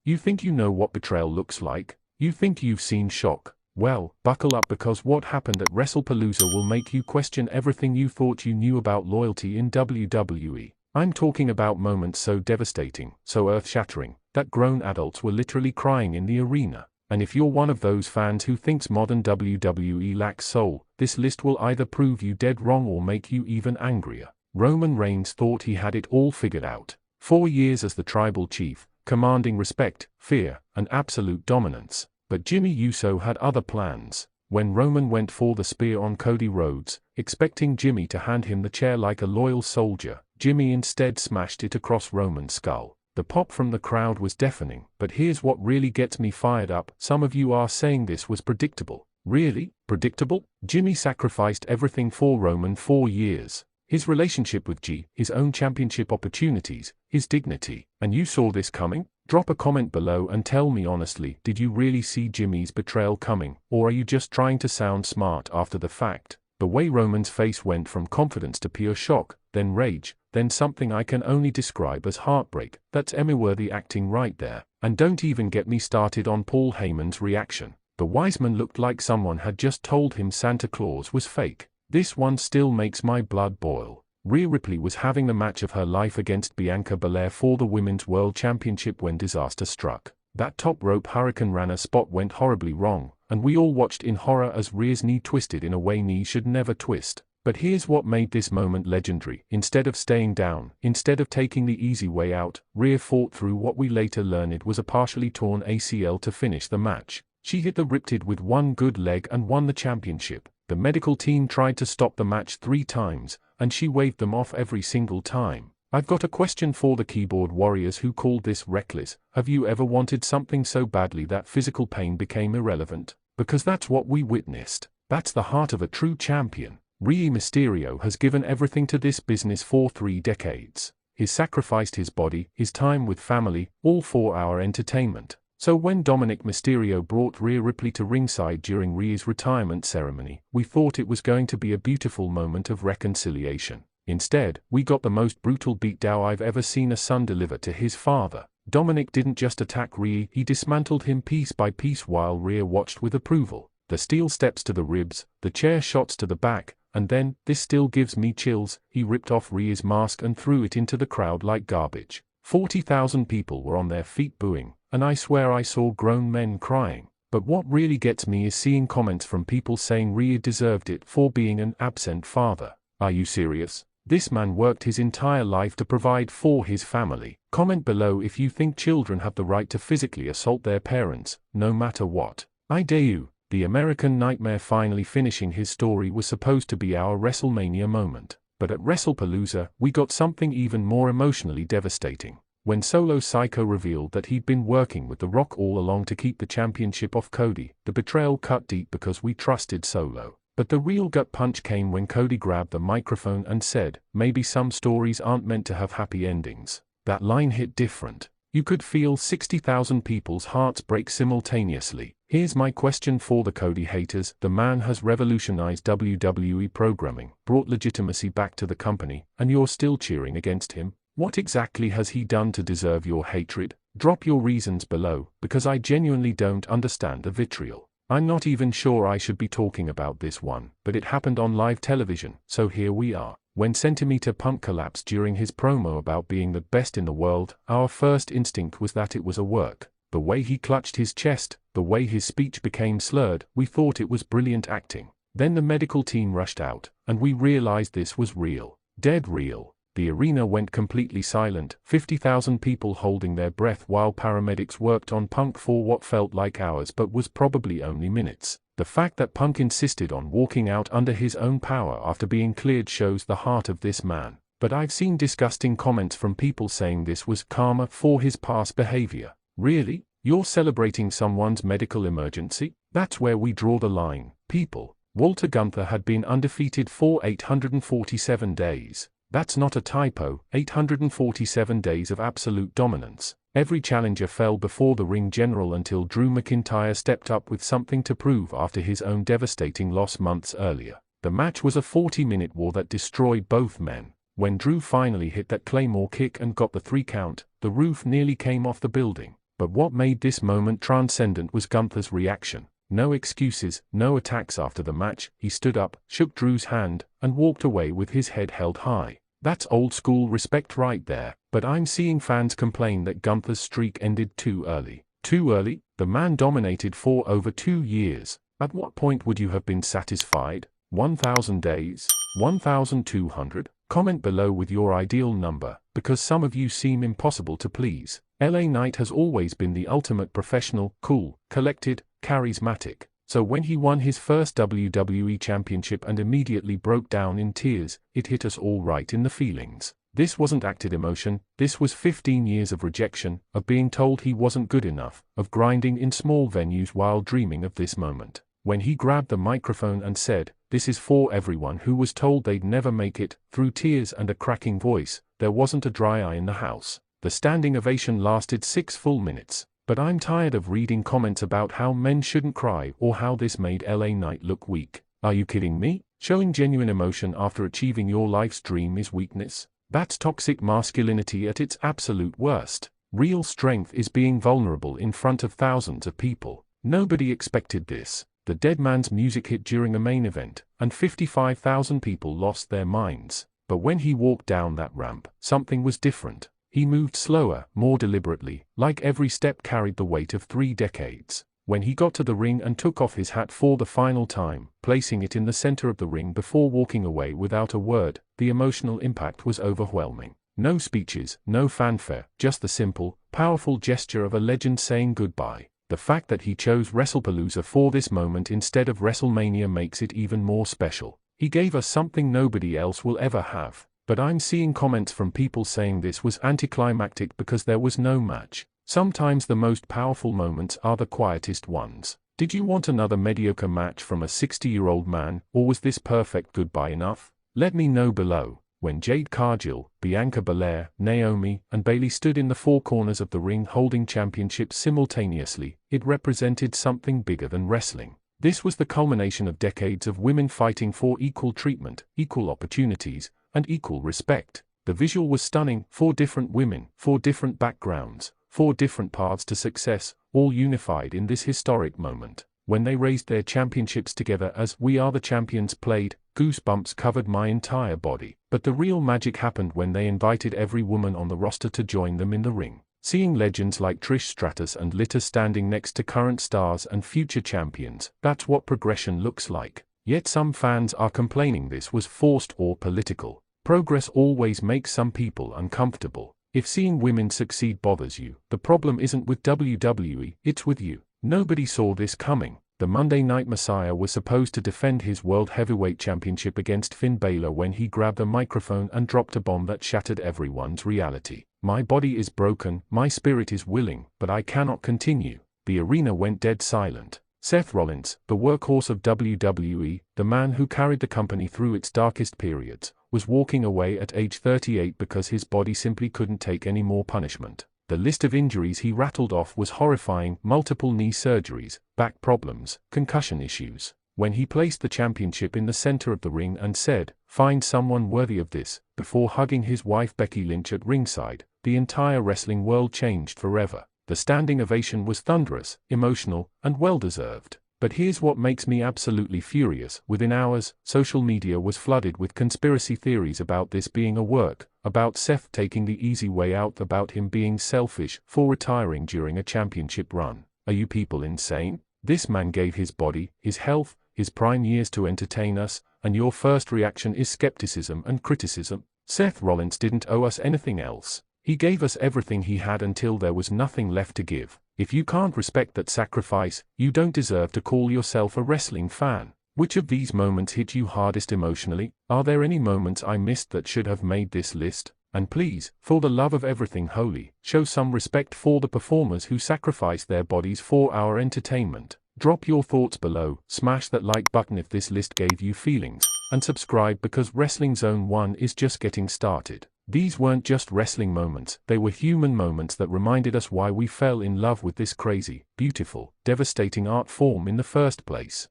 You think you know what betrayal looks like? You think you've seen shock? Well, buckle up, because what happened at Wrestlepalooza will make you question everything you thought you knew about loyalty in WWE. I'm talking about moments so devastating, so earth-shattering, that grown adults were literally crying in the arena. And if you're one of those fans who thinks modern WWE lacks soul, this list will either prove you dead wrong or make you even angrier. Roman Reigns thought he had it all figured out. 4 years as the tribal chief, commanding respect, fear, and absolute dominance. But Jimmy Uso had other plans. When Roman went for the spear on Cody Rhodes, expecting Jimmy to hand him the chair like a loyal soldier, Jimmy instead smashed it across Roman's skull. The pop from the crowd was deafening, but here's what really gets me fired up. Some of you are saying this was predictable. Really? Predictable? Jimmy sacrificed everything for Roman 4 years. His relationship with G, his own championship opportunities, his dignity. And you saw this coming? Drop a comment below and tell me honestly, did you really see Jimmy's betrayal coming, or are you just trying to sound smart after the fact? The way Roman's face went from confidence to pure shock, then rage, then something I can only describe as heartbreak. That's Emmy-worthy acting right there. And don't even get me started on Paul Heyman's reaction. The wise man looked like someone had just told him Santa Claus was fake. This one still makes my blood boil. Rhea Ripley was having the match of her life against Bianca Belair for the Women's World Championship when disaster struck. That top rope Hurricane Rana spot went horribly wrong, and we all watched in horror as Rhea's knee twisted in a way knees should never twist. But here's what made this moment legendary. Instead of staying down, instead of taking the easy way out, Rhea fought through what we later learned was a partially torn ACL to finish the match. She hit the Riptide with one good leg and won the championship. The medical team tried to stop the match 3 times, and she waved them off every single time. I've got a question for the keyboard warriors who called this reckless. Have you ever wanted something so badly that physical pain became irrelevant? Because that's what we witnessed. That's the heart of a true champion. Rey Mysterio has given everything to this business for 3 decades. He's sacrificed his body, his time with family, all for our entertainment. So when Dominic Mysterio brought Rhea Ripley to ringside during Rhea's retirement ceremony, we thought it was going to be a beautiful moment of reconciliation. Instead, we got the most brutal beatdown I've ever seen a son deliver to his father. Dominic didn't just attack Rhea, he dismantled him piece by piece while Rhea watched with approval. The steel steps to the ribs, the chair shots to the back, and then, this still gives me chills, he ripped off Rhea's mask and threw it into the crowd like garbage. 40,000 people were on their feet booing, and I swear I saw grown men crying. But what really gets me is seeing comments from people saying Rhea deserved it for being an absent father. Are you serious? This man worked his entire life to provide for his family. Comment below if you think children have the right to physically assault their parents, no matter what. I dare you. The American Nightmare finally finishing his story was supposed to be our WrestleMania moment. But at Wrestlepalooza, we got something even more emotionally devastating. When Solo Psycho revealed that he'd been working with The Rock all along to keep the championship off Cody, the betrayal cut deep because we trusted Solo. But the real gut punch came when Cody grabbed the microphone and said, "Maybe some stories aren't meant to have happy endings." That line hit different. You could feel 60,000 people's hearts break simultaneously. Here's my question for the Cody haters. The man has revolutionized WWE programming, brought legitimacy back to the company, and you're still cheering against him? What exactly has he done to deserve your hatred? Drop your reasons below, because I genuinely don't understand the vitriol. I'm not even sure I should be talking about this one, but it happened on live television, so here we are. When Centimeter Punk collapsed during his promo about being the best in the world, our first instinct was that it was a work. The way he clutched his chest, the way his speech became slurred, we thought it was brilliant acting. Then the medical team rushed out, and we realized this was real. Dead real. The arena went completely silent, 50,000 people holding their breath while paramedics worked on Punk for what felt like hours but was probably only minutes. The fact that Punk insisted on walking out under his own power after being cleared shows the heart of this man. But I've seen disgusting comments from people saying this was karma for his past behavior. Really? You're celebrating someone's medical emergency? That's where we draw the line, people. Walter Gunther had been undefeated for 847 days. That's not a typo, 847 days of absolute dominance. Every challenger fell before the ring general until Drew McIntyre stepped up with something to prove after his own devastating loss months earlier. The match was a 40-minute war that destroyed both men. When Drew finally hit that Claymore kick and got the 3 count, the roof nearly came off the building. But what made this moment transcendent was Gunther's reaction. No excuses, no attacks after the match. He stood up, shook Drew's hand, and walked away with his head held high. That's old school respect right there. But I'm seeing fans complain that Gunther's streak ended too early. Too early? The man dominated for over 2 years. At what point would you have been satisfied? 1,000 days? 1,200? Comment below with your ideal number, because some of you seem impossible to please. LA Knight has always been the ultimate professional, cool, collected, charismatic. So when he won his first WWE Championship and immediately broke down in tears, it hit us all right in the feelings. This wasn't acted emotion, this was 15 years of rejection, of being told he wasn't good enough, of grinding in small venues while dreaming of this moment. When he grabbed the microphone and said, "This is for everyone who was told they'd never make it," through tears and a cracking voice, there wasn't a dry eye in the house. The standing ovation lasted 6 full minutes. But I'm tired of reading comments about how men shouldn't cry or how this made LA Knight look weak. Are you kidding me? Showing genuine emotion after achieving your life's dream is weakness? That's toxic masculinity at its absolute worst. Real strength is being vulnerable in front of thousands of people. Nobody expected this. The dead man's music hit during a main event, and 55,000 people lost their minds. But when he walked down that ramp, something was different. He moved slower, more deliberately, like every step carried the weight of 3 decades. When he got to the ring and took off his hat for the final time, placing it in the center of the ring before walking away without a word, the emotional impact was overwhelming. No speeches, no fanfare, just the simple, powerful gesture of a legend saying goodbye. The fact that he chose Wrestlepalooza for this moment instead of WrestleMania makes it even more special. He gave us something nobody else will ever have. But I'm seeing comments from people saying this was anticlimactic because there was no match. Sometimes the most powerful moments are the quietest ones. Did you want another mediocre match from a 60-year-old man, or was this perfect goodbye enough? Let me know below. When Jade Cargill, Bianca Belair, Naomi, and Bayley stood in the 4 corners of the ring holding championships simultaneously, it represented something bigger than wrestling. This was the culmination of decades of women fighting for equal treatment, equal opportunities, and equal respect. The visual was stunning. 4 different women, 4 different backgrounds, 4 different paths to success, all unified in this historic moment. When they raised their championships together as "We Are the Champions" played, goosebumps covered my entire body. But the real magic happened when they invited every woman on the roster to join them in the ring. Seeing legends like Trish Stratus and Lita standing next to current stars and future champions, that's what progression looks like. Yet some fans are complaining this was forced or political. Progress always makes some people uncomfortable. If seeing women succeed bothers you, the problem isn't with WWE, it's with you. Nobody saw this coming. The Monday Night Messiah was supposed to defend his World Heavyweight Championship against Finn Balor when he grabbed a microphone and dropped a bomb that shattered everyone's reality. "My body is broken, my spirit is willing, but I cannot continue." The arena went dead silent. Seth Rollins, the workhorse of WWE, the man who carried the company through its darkest periods, was walking away at age 38 because his body simply couldn't take any more punishment. The list of injuries he rattled off was horrifying: multiple knee surgeries, back problems, concussion issues. When he placed the championship in the center of the ring and said, "Find someone worthy of this," before hugging his wife Becky Lynch at ringside, the entire wrestling world changed forever. The standing ovation was thunderous, emotional, and well-deserved. But here's what makes me absolutely furious. Within hours, social media was flooded with conspiracy theories about this being a work, about Seth taking the easy way out, about him being selfish for retiring during a championship run. Are you people insane? This man gave his body, his health, his prime years to entertain us, and your first reaction is skepticism and criticism? Seth Rollins didn't owe us anything else. He gave us everything he had until there was nothing left to give. If you can't respect that sacrifice, you don't deserve to call yourself a wrestling fan. Which of these moments hit you hardest emotionally? Are there any moments I missed that should have made this list? And please, for the love of everything holy, show some respect for the performers who sacrificed their bodies for our entertainment. Drop your thoughts below, smash that like button if this list gave you feelings, and subscribe because Wrestling Zone 1 is just getting started. These weren't just wrestling moments, they were human moments that reminded us why we fell in love with this crazy, beautiful, devastating art form in the first place.